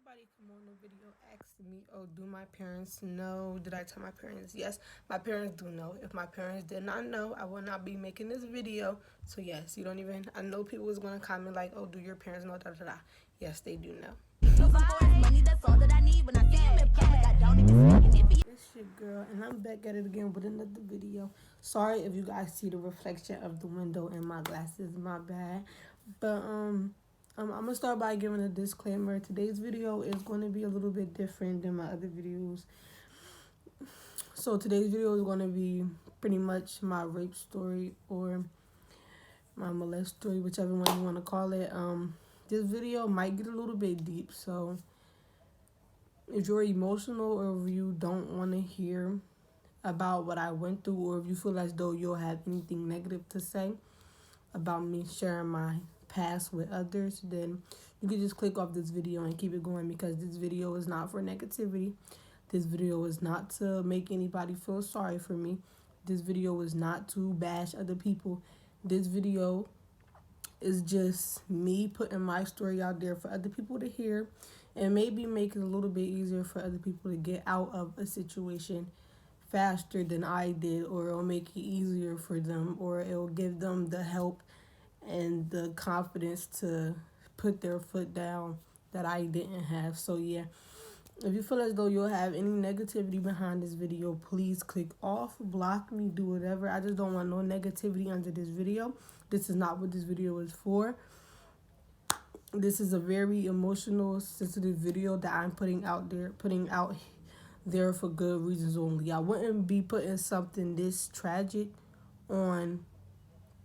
Nobody come on the video asking me, oh, do my parents know? Did I tell my parents? Yes, my parents do know. If my parents did not know, I would not be making this video. So yes, you don't even, I know people is going to comment like, oh, do your parents know? Da, da, da. Yes, they do know. It's your girl, and I'm back at it again with another video. Sorry if you guys see the reflection of the window in my glasses, my bad. But I'm gonna start by giving a disclaimer. Today's video is going to be a little bit different than my other videos. So today's video is going to be pretty much my rape story or my molest story, whichever one you want to call it. This video might get a little bit deep, so if you're emotional or if you don't want to hear about what I went through, or if you feel as though you'll have anything negative to say about me sharing my past with others, then you can just click off this video and keep it going, because this video is not for negativity. This video is not to make anybody feel sorry for me. This video is not to bash other people. This video is just me putting my story out there for other people to hear, and maybe make it a little bit easier for other people to get out of a situation faster than I did, or it'll make it easier for them, or it'll give them the help and the confidence to put their foot down that I didn't have. So yeah, if you feel as though you'll have any negativity behind this video, please click off, block me, do whatever. I just don't want no negativity under this video. This is not what this video is for. This is a very emotional, sensitive video that I'm putting out there for good reasons only. I wouldn't be putting something this tragic on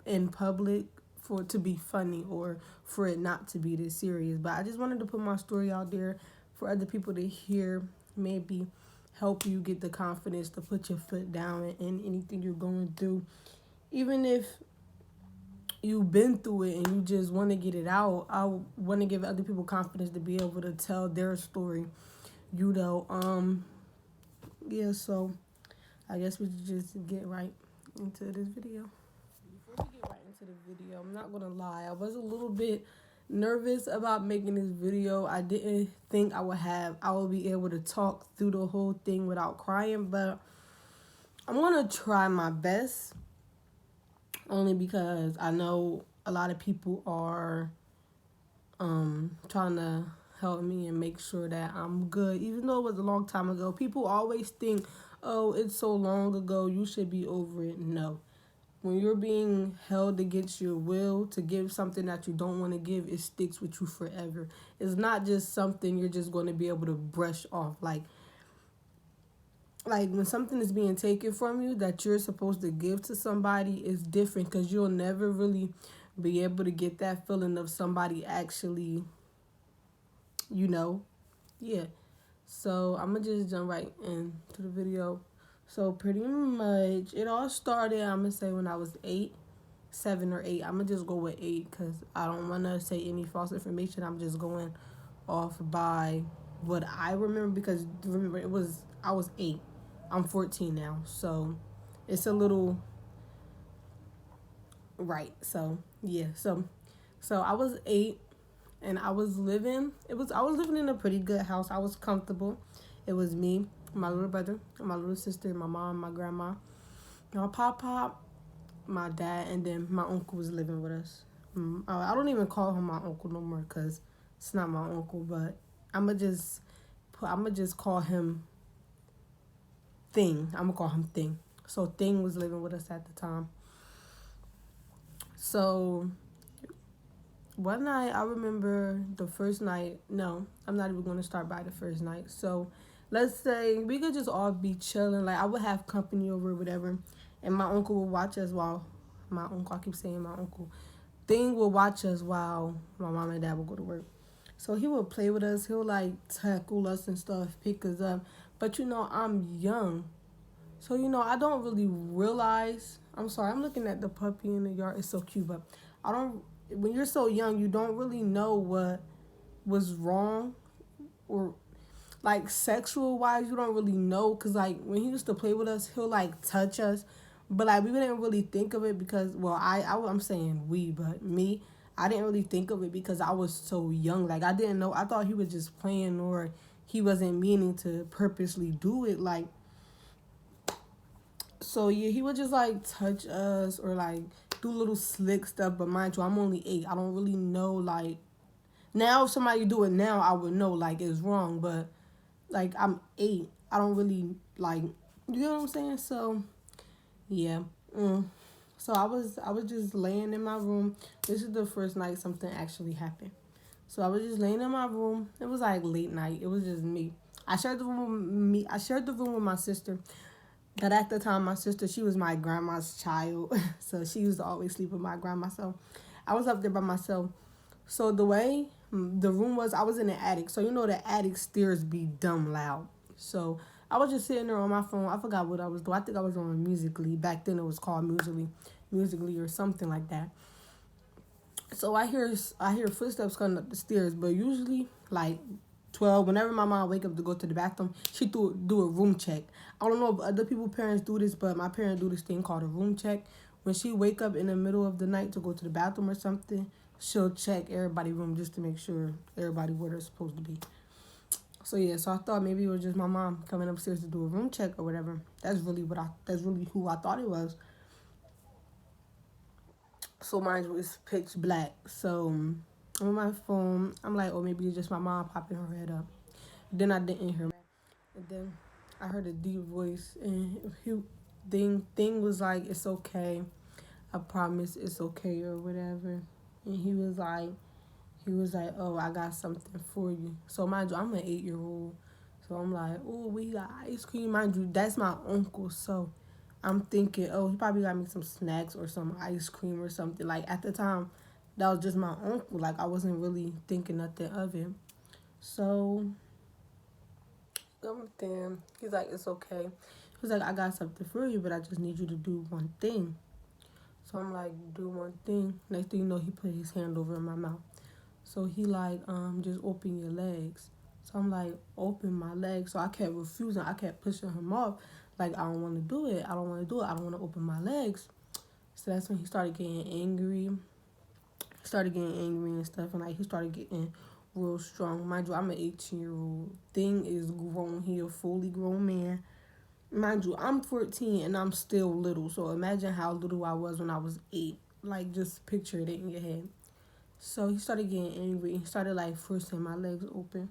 in public for it to be funny or for it not to be this serious. But I just wanted to put my story out there for other people to hear, maybe help you get the confidence to put your foot down in anything you're going through. Even if you've been through it and you just want to get it out, I want to give other people confidence to be able to tell their story. Yeah, so I guess we should just get right into this video. Before we get right into the video, I'm not gonna lie, I was a little bit nervous about making this video. I didn't think I would be able to talk through the whole thing without crying, but I'm gonna try my best, only because I know a lot of people are trying to help me and make sure that I'm good. Even though it was a long time ago, people always think, oh, it's so long ago, you should be over it. No. When you're being held against your will to give something that you don't want to give, it sticks with you forever. It's not just something you're just going to be able to brush off. Like when something is being taken from you that you're supposed to give to somebody, is different, because you'll never really be able to get that feeling of somebody actually, yeah. So I'm going to just jump right into the video. So pretty much it all started, I'm going to say, when I was 7 or 8. I'm going to just go with 8 because I don't want to say any false information. I'm just going off by what I remember, because remember, I was 8. I'm 14 now. So it's a little right. So yeah. So I was 8 and I was living in a pretty good house. I was comfortable. It was me, my little brother, my little sister, my mom, my grandma, my pop, my dad, and then my uncle was living with us. I don't even call him my uncle no more because it's not my uncle, but I'ma just call him Thing. I'm gonna call him Thing. So Thing was living with us at the time. So one night, I remember the first night. No, I'm not even going to start by the first night. So let's say we could just all be chilling. Like, I would have company over, whatever, and my uncle would watch us while I keep saying my uncle. Thing would watch us while my mom and dad would go to work. So he would play with us. He'll like tackle us and stuff, pick us up. But I'm young. So I don't really realize. I'm sorry, I'm looking at the puppy in the yard. It's so cute, but when you're so young, you don't really know what was wrong, or like sexual wise, you don't really know, because like when he used to play with us, he'll like touch us, but like we didn't really think of it, because I'm saying we, but me, I didn't really think of it because I was so young. Like I didn't know. I thought he was just playing or he wasn't meaning to purposely do it. Like so yeah, he would just like touch us or like do little slick stuff. But mind you, I'm only 8. I don't really know like now if somebody do it now I would know like it's wrong. But like I'm 8. I don't really like you know what I'm saying? So yeah. Mm. So I was just laying in my room. This is the first night something actually happened. So I was just laying in my room. It was like late night. It was just me. I shared the room with me. I shared the room with my sister. But at the time, my sister, she was my grandma's child. So she used to always sleep with my grandma. So I was up there by myself. So the way the room was, I was in the attic. So you know the attic stairs be dumb loud. So I was just sitting there on my phone. I forgot what I was doing. I think I was on Musically. Back then it was called Musically or something like that. So I hear footsteps coming up the stairs, but usually like 12, whenever my mom wake up to go to the bathroom, she do a room check. I don't know if other people parents do this, but my parents do this thing called a room check. When she wake up in the middle of the night to go to the bathroom or something, she'll check everybody's room just to make sure everybody where they're supposed to be. So yeah, so I thought maybe it was just my mom coming upstairs to do a room check or whatever. That's really who I thought it was. So mine was pitch black. So on my phone, I'm like, oh, maybe it's just my mom popping her head up. Then I didn't hear. And then I heard a deep voice, and thing was like, it's okay. I promise it's okay or whatever. And he was like, oh, I got something for you. So mind you, I'm an 8-year old. So I'm like, oh, we got ice cream. Mind you, that's my uncle. So I'm thinking, oh, he probably got me some snacks or some ice cream or something. Like at the time, that was just my uncle. Like I wasn't really thinking nothing of it. So something, he's like, it's okay. He's like, I got something for you, but I just need you to do one thing. So I'm like, do one thing. Next thing you know, he put his hand over my mouth. So he like, just open your legs. So I'm like, open my legs. So I kept refusing. I kept pushing him off. Like, I don't want to do it. I don't want to do it. I don't want to open my legs. So that's when he started getting angry. Started getting angry and stuff. And like, he started getting real strong. Mind you, I'm an 18-year-old. Thing is grown. He a fully grown man. Mind you, I'm 14 and I'm still little. So imagine how little I was when I was 8. Like, just picture it in your head. So he started getting angry. He started like forcing my legs open.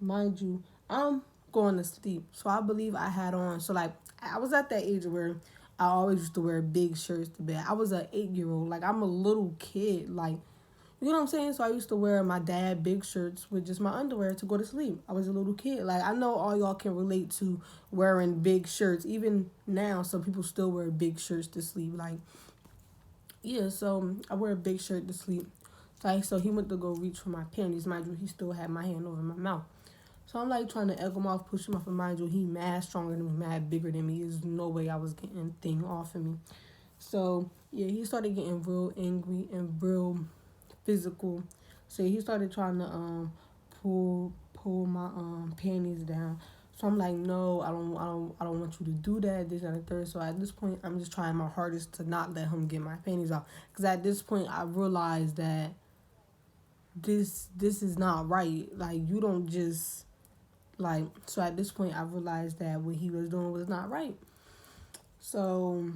Mind you, I'm going to sleep. So I believe I had on. So like I was at that age where I always used to wear big shirts to bed. I was an 8-year old. Like I'm a little kid. Like you know what I'm saying? So I used to wear my dad big shirts with just my underwear to go to sleep. I was a little kid. Like I know all y'all can relate to wearing big shirts. Even now, some people still wear big shirts to sleep. Like yeah, so I wear a big shirt to sleep. Like so he went to go reach for my panties. Mind you, he still had my hand over my mouth. So I'm like trying to egg him off, push him off, and mind you, he mad stronger than me, mad bigger than me. There's no way I was getting thing off of me. So yeah, he started getting real angry and real physical. So he started trying to pull my panties down. So I'm like, no, I don't want you to do that. This and the third. So at this point, I'm just trying my hardest to not let him get my panties off. Cause at this point, I realized that this is not right. Like you don't just like. So at this point, I realized that what he was doing was not right. So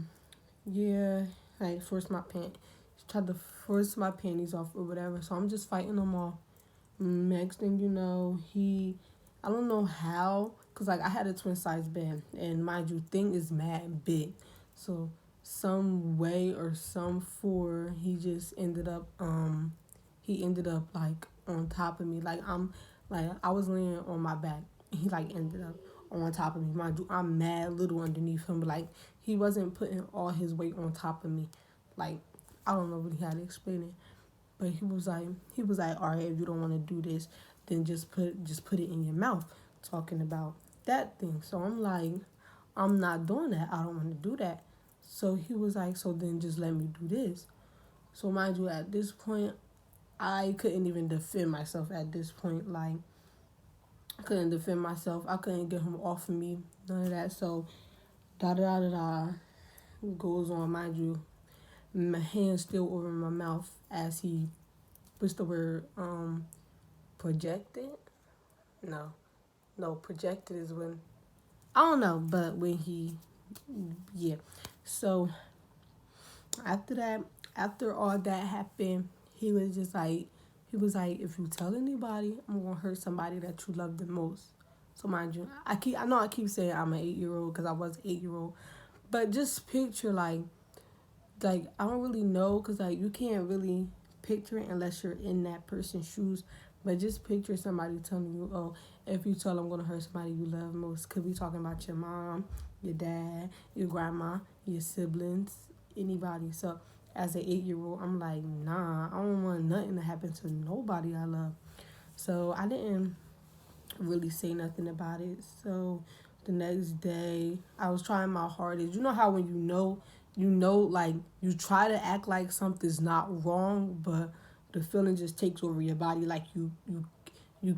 yeah, like forced my pant, tried to force my panties off or whatever. So I'm just fighting them off. Next thing you know, I don't know how, cause like I had a twin size bed, and mind you, thing is mad big, so some way or some for he ended up like on top of me, like I was laying on my back, he like ended up on top of me. Mind you, I'm mad little underneath him, but like he wasn't putting all his weight on top of me, like I don't know really how to explain it. But he was like, all right, if you don't want to do this, then just put it in your mouth. Talking about that thing. So I'm like, I'm not doing that. I don't want to do that. So he was like, so then just let me do this. So mind you, at this point, I couldn't even defend myself. At this point, like, I couldn't defend myself. I couldn't get him off of me. None of that. So da da da da goes on. Mind you, my hand still over my mouth as he what's the word? Projected? No. No, projected is when, I don't know, but when he, yeah. So after that, after all that happened, he was just like, he was like, if you tell anybody, I'm gonna hurt somebody that you love the most. So mind you, I know I keep saying I'm an 8 year old because I was an 8 year old, but just picture like I don't really know because like you can't really picture it unless you're in that person's shoes. But just picture somebody telling you, "Oh, if you tell I'm gonna hurt somebody you love most," could be talking about your mom, your dad, your grandma, your siblings, anybody. So as an 8 year old, I'm like, nah, I don't want nothing to happen to nobody I love. So I didn't really say nothing about it. So the next day, I was trying my hardest. You know how when like you try to act like something's not wrong, but the feeling just takes over your body. Like you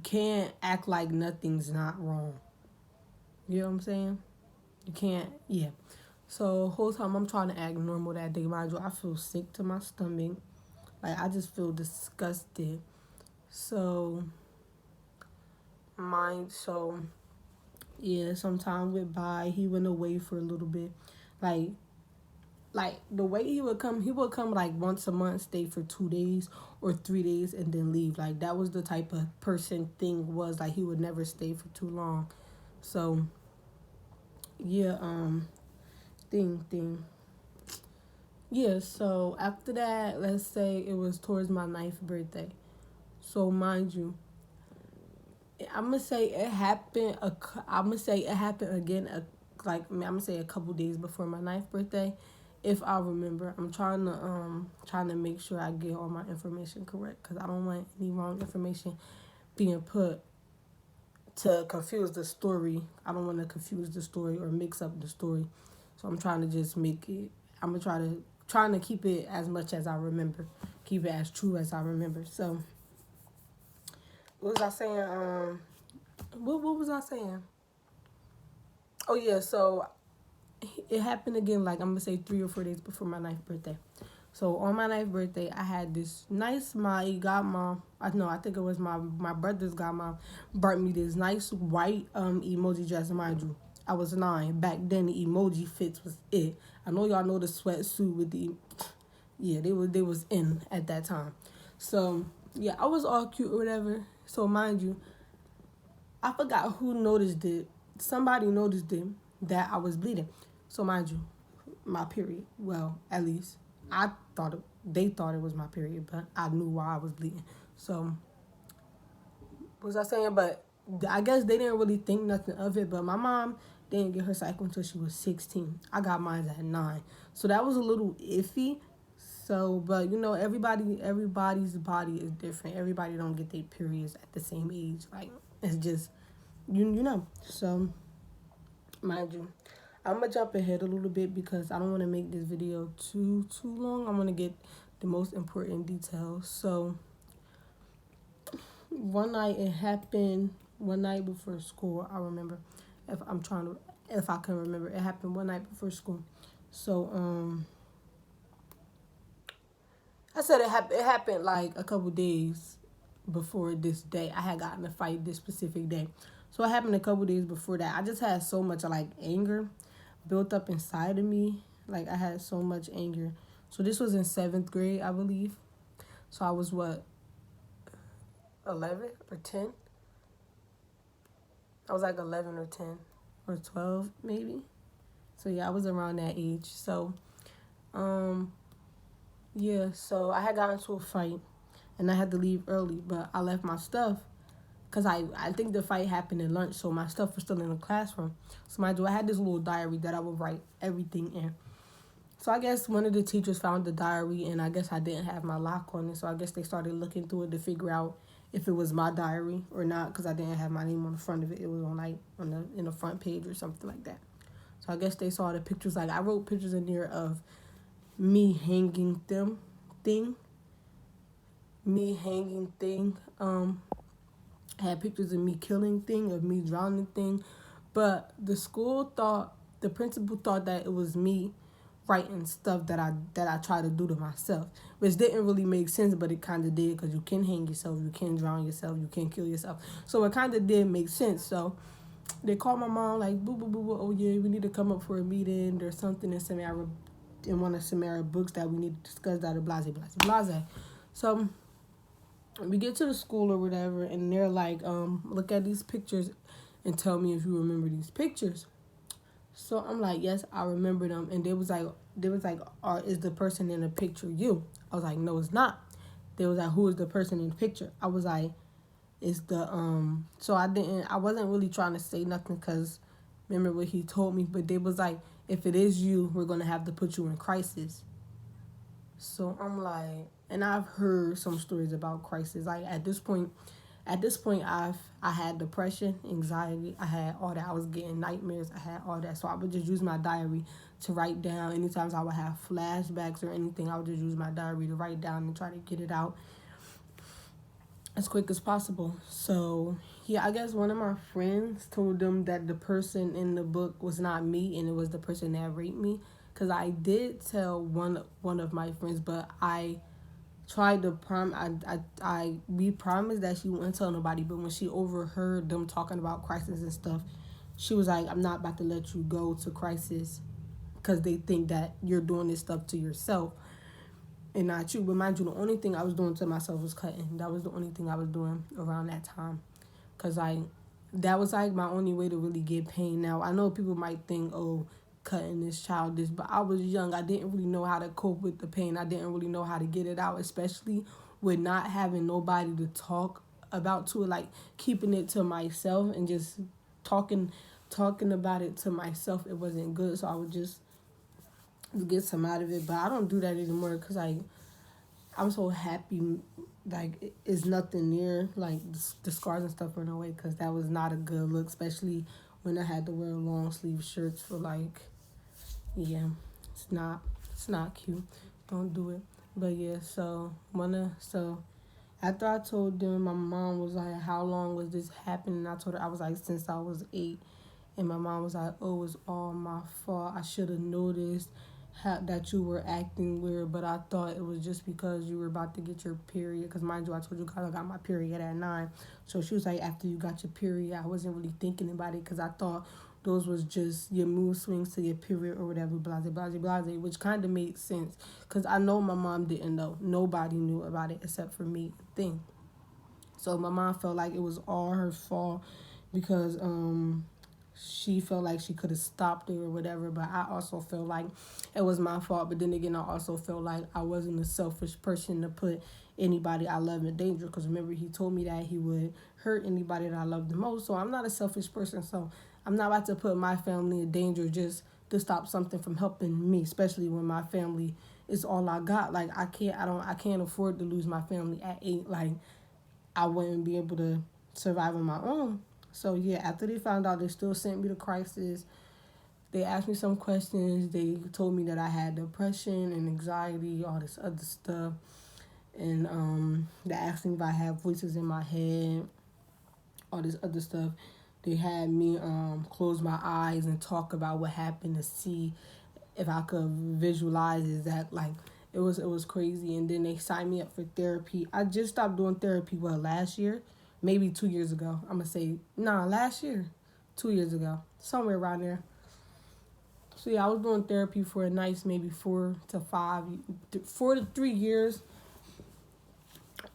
can't act like nothing's not wrong. You know what I'm saying? You can't. Yeah. So whole time I'm trying to act normal that day, mind you, I feel sick to my stomach. Like I just feel disgusted. So so yeah, some time went by. He went away for a little bit. Like the way he would come like once a month, stay for 2 days or 3 days, and then leave. Like that was the type of person thing was. Like he would never stay for too long. So yeah, thing. Yeah, so after that, let's say it was towards my ninth birthday. So mind you, I'm gonna say it happened. I'm gonna say it happened again. I'm gonna say a couple days before my ninth birthday, if I remember. I'm trying to make sure I get all my information correct because I don't want any wrong information being put to confuse the story. I don't want to confuse the story or mix up the story. So I'm trying to just make it. I'm gonna trying to keep it as much as I remember, keep it as true as I remember. So what was I saying? What was I saying? Oh yeah, so it happened again. Like I'm gonna say 3 or 4 days before my ninth birthday. So on my ninth birthday, I had this nice my godmom. I think it was my brother's godmom brought me this nice white emoji dress. Mind you, I was 9 back then. The emoji fits was it. I know y'all know the sweatsuit with the, yeah, they was in at that time. So yeah, I was all cute or whatever. So mind you, I forgot who noticed it. Somebody noticed it that I was bleeding. So mind you, my period. Well, at least they thought it was my period, but I knew why I was bleeding. So what was I saying? But I guess they didn't really think nothing of it. But my mom didn't get her cycle until she was 16. I got mine at 9, so that was a little iffy. So, but you know, everybody's body is different. Everybody don't get their periods at the same age. Like it's just you know. So mind you, I'm gonna jump ahead a little bit because I don't want to make this video too long. I want to get the most important details. So one night it happened. One night before school, I remember. If I can remember, it happened one night before school. So I said it happened. It happened like a couple days before this day. I had gotten a fight this specific day, so it happened a couple days before that. I just had so much like anger built up inside of me. Like I had so much anger. So this was in 7th grade, I believe. So I was what, 11 or 10? I was like 11 or 10 or 12 maybe. So yeah, I was around that age. So yeah, so I had gotten into a fight and I had to leave early, but I left my stuff because I think the fight happened at lunch, so my stuff was still in the classroom. So mind you, I had this little diary that I would write everything in. So I guess one of the teachers found the diary, and I guess I didn't have my lock on it, so I guess they started looking through it to figure out if it was my diary or not, because I didn't have my name on the front of it. It was on like in the front page or something like that. So I guess they saw the pictures. Like I wrote pictures in there of me hanging thing. Had pictures of me killing thing, of me drowning thing, but the principal thought that it was me writing stuff that I try to do to myself, which didn't really make sense, but it kind of did because you can hang yourself, you can drown yourself, you can kill yourself. So it kind of did make sense. So they called my mom like, boo, boo, boo, boo, oh yeah, we need to come up for a meeting or something in Samara, in one of Samara books that we need to discuss that, or blase, blase, blase. So we get to the school or whatever, and they're like, look at these pictures and tell me if you remember these pictures. So I'm like, yes, I remember them. And they was like, is the person in the picture you? I was like, no, it's not. They was like, who is the person in the picture? I was like, it's the So I wasn't really trying to say nothing because remember what he told me. But they was like, if it is you, we're gonna have to put you in crisis. So I'm like, and I've heard some stories about crisis. Like at this point, I had depression, anxiety. I had all that. I was getting nightmares. I had all that. So I would just use my diary to write down. Anytime I would have flashbacks or anything, I would just use my diary to write down and try to get it out as quick as possible. So yeah, I guess one of my friends told them that the person in the book was not me and it was the person that raped me. Cause I did tell one of my friends, but I tried to we promised that she wouldn't tell nobody. But when she overheard them talking about crisis and stuff, she was like, "I'm not about to let you go to crisis, because they think that you're doing this stuff to yourself." And not you. But mind you, the only thing I was doing to myself was cutting. That was the only thing I was doing around that time. Because that was like my only way to really get pain. Now, I know people might think, oh, cutting is childish. But I was young. I didn't really know how to cope with the pain. I didn't really know how to get it out. Especially with not having nobody to talk about to it. Like keeping it to myself and just talking about it to myself. It wasn't good. So I would just get some out of it. But I don't do that anymore because I'm so happy, like, it's nothing near, like, the scars and stuff went away, because that was not a good look, especially when I had to wear long sleeve shirts for, like, yeah, it's not cute. Don't do it. But, yeah, so after I told them, my mom was like, how long was this happening? I told her, I was like, since I was 8. And my mom was like, oh, it's all my fault. I should have noticed that you were acting weird, but I thought it was just because you were about to get your period. Because mind you, I told you guys I got my period at 9. So she was like, after you got your period, I wasn't really thinking about it because I thought those was just your mood swings to your period or whatever, blase, blase, blase, which kind of made sense. Because I know my mom didn't know. Nobody knew about it except for me. Thing. So my mom felt like it was all her fault because she felt like she could have stopped it or whatever, but I also felt like it was my fault. But then again, I also felt like I wasn't a selfish person to put anybody I love in danger, because remember, he told me that he would hurt anybody that I love the most. So I'm not a selfish person, so I'm not about to put my family in danger just to stop something from helping me, especially when my family is all I got. Like, I can't afford to lose my family at 8. Like, I wouldn't be able to survive on my own. So yeah, after they found out, they still sent me to crisis. They asked me some questions. They told me that I had depression and anxiety, all this other stuff. And they asked me if I had voices in my head, all this other stuff. They had me close my eyes and talk about what happened to see if I could visualize that. Like, it was crazy. And then they signed me up for therapy. I just stopped doing therapy, last year? Maybe 2 years ago. I'm going to say, last year. 2 years ago. Somewhere around there. So yeah, I was doing therapy for a nice maybe 4 to 3 years.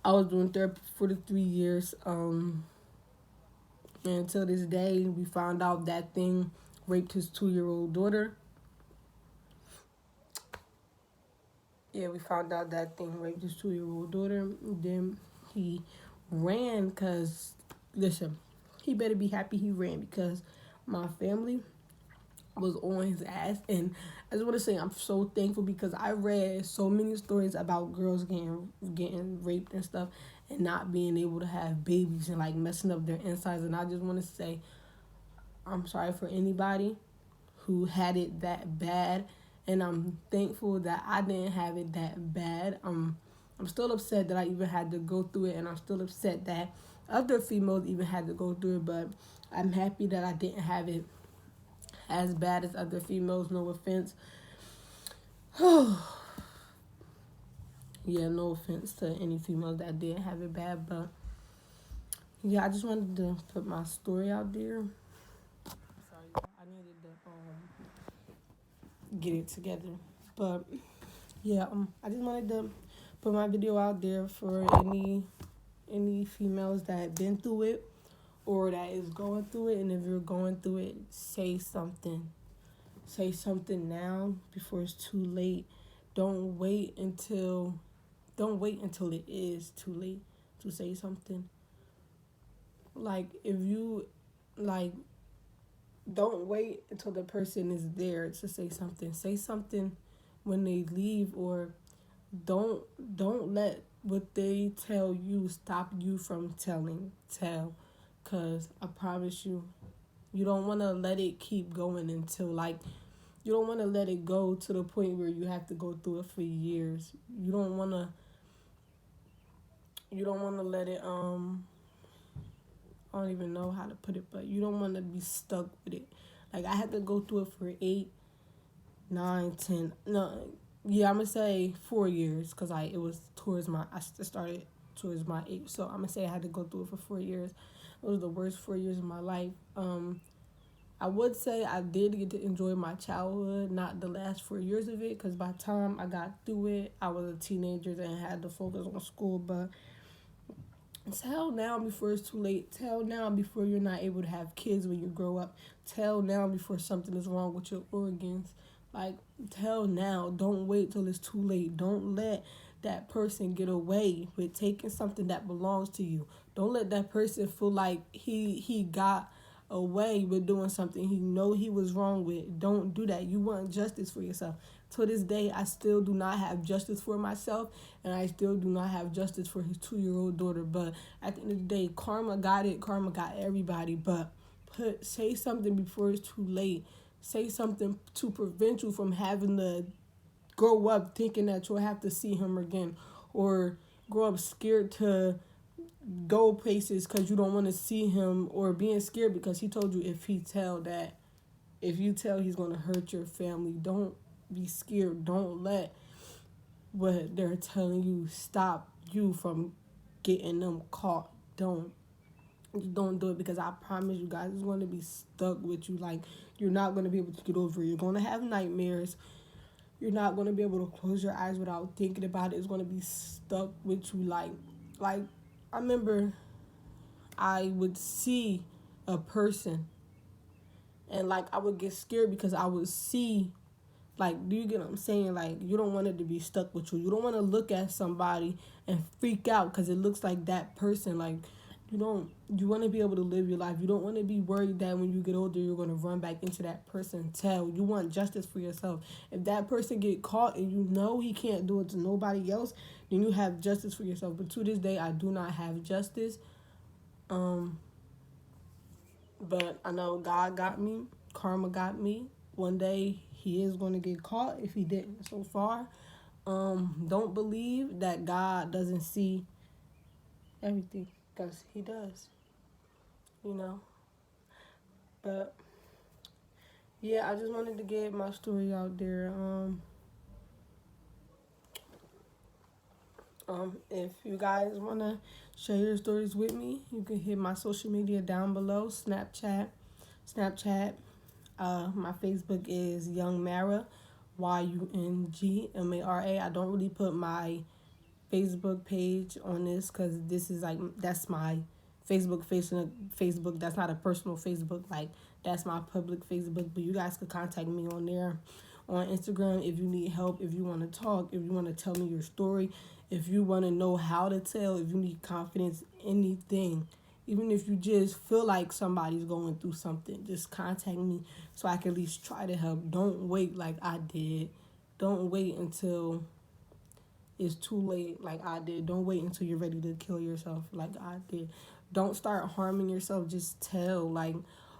I was doing therapy for the 3 years. And until this day, we found out that thing raped his 2-year-old daughter. Yeah, we found out that thing raped his 2-year-old daughter. Then he ran because, listen, he better be happy he ran, because my family was on his ass. And I just want to say I'm so thankful, because I read so many stories about girls getting raped and stuff and not being able to have babies and like messing up their insides. And I just want to say I'm sorry for anybody who had it that bad, and I'm thankful that I didn't have it that bad. I'm still upset that I even had to go through it, and I'm still upset that other females even had to go through it, but I'm happy that I didn't have it as bad as other females, no offense. Yeah, no offense to any females that didn't have it bad, but yeah, I just wanted to put my story out there. Sorry, I needed to get it together, but yeah, I just wanted to put my video out there for any females that have been through it or that is going through it. And if you're going through it, say something. Say something now before it's too late. Don't wait until don't wait until it is too late to say something. Like if you like don't wait until the person is there to say something. Say something when they leave, or don't don't let what they tell you stop you from tell, cuz I promise you, you don't want to let it keep going until like you don't want to let it go to the point where you have to go through it for years. You don't want to let it I don't even know how to put it, but you don't want to be stuck with it. Like I had to go through it for 8, 9, 10. No, yeah, I'm gonna say 4 years because it was towards my I started towards my 8. So I'm gonna say I had to go through it for 4 years. It was the worst 4 years of my life. I would say I did get to enjoy my childhood, not the last 4 years of it, because by the time I got through it, I was a teenager and had to focus on school. But tell now before it's too late. Tell now before you're not able to have kids when you grow up. Tell now before something is wrong with your organs. Like, tell now. Don't wait till it's too late. Don't let that person get away with taking something that belongs to you. Don't let that person feel like he got away with doing something he know he was wrong with. Don't do that. You want justice for yourself. To this day, I still do not have justice for myself, and I still do not have justice for his 2-year-old daughter. But at the end of the day, karma got it. Karma got everybody. But say something before it's too late. Say something to prevent you from having to grow up thinking that you'll have to see him again, or grow up scared to go places because you don't want to see him, or being scared because he told you if you tell he's going to hurt your family. Don't be scared. Don't let what they're telling you stop you from getting them caught. Don't do it, because I promise you guys it's going to be stuck with you. Like, you're not going to be able to get over it. You're going to have nightmares. You're not going to be able to close your eyes without thinking about it. It's going to be stuck with you. Like I remember I would see a person, and like I would get scared because I would see, like, do you get what I'm saying? Like, you don't want it to be stuck with you. You don't want to look at somebody and freak out because it looks like that person. Like, you want to be able to live your life. You don't want to be worried that when you get older you're going to run back into that person. You want justice for yourself. If that person get caught and you know he can't do it to nobody else, then you have justice for yourself. But to this day, I do not have justice. Um, but I know God got me. Karma got me. One day he is going to get caught if he didn't so far. Don't believe that God doesn't see everything, because he does, you know. But yeah, I just wanted to get my story out there. If you guys wanna share your stories with me, you can hit my social media down below. Snapchat. My Facebook is Young Mara, YUNGMARA. I don't really put my Facebook page on this because this is like that's my Facebook. That's not a personal Facebook. Like, that's my public Facebook. But you guys could contact me on there, on Instagram, if you need help, if you want to talk, if you want to tell me your story, if you want to know how to tell, if you need confidence, anything. Even if you just feel like somebody's going through something, just contact me so I can at least try to help. Don't wait like I did. Don't wait until it's too late like I did. Don't wait until you're ready to kill yourself like I did. Don't start harming yourself. Just tell. Like,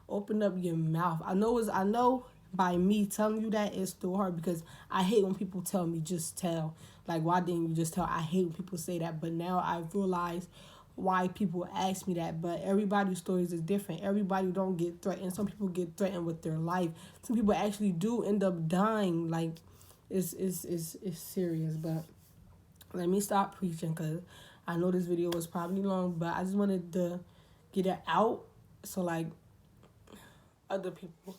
open up your mouth. I know by me telling you that it's still hard, because I hate when people tell me just tell. Like, why didn't you just tell? I hate when people say that. But now I've realized why people ask me that. But everybody's stories is different. Everybody don't get threatened. Some people get threatened with their life. Some people actually do end up dying. Like, it's serious. But let me stop preaching because I know this video was probably long, but I just wanted to get it out so like other people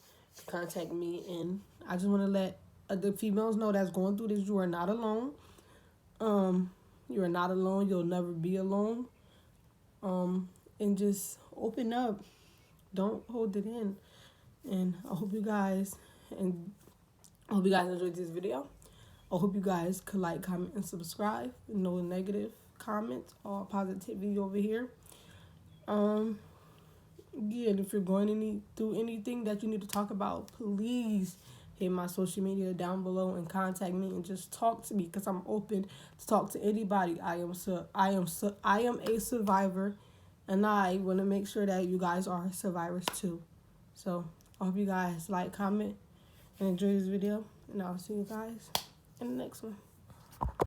contact me, and I just want to let other females know that's going through this. You are not alone. You are not alone. You'll never be alone. And just open up. Don't hold it in. And I hope you guys enjoyed this video. I hope you guys could like, comment, and subscribe. No negative comments, all positivity over here. Yeah, and if you're going through anything that you need to talk about, please hit my social media down below and contact me and just talk to me because I'm open to talk to anybody. I am a survivor, and I want to make sure that you guys are survivors too. So I hope you guys like, comment, and enjoy this video, and I'll see you guys in the next one.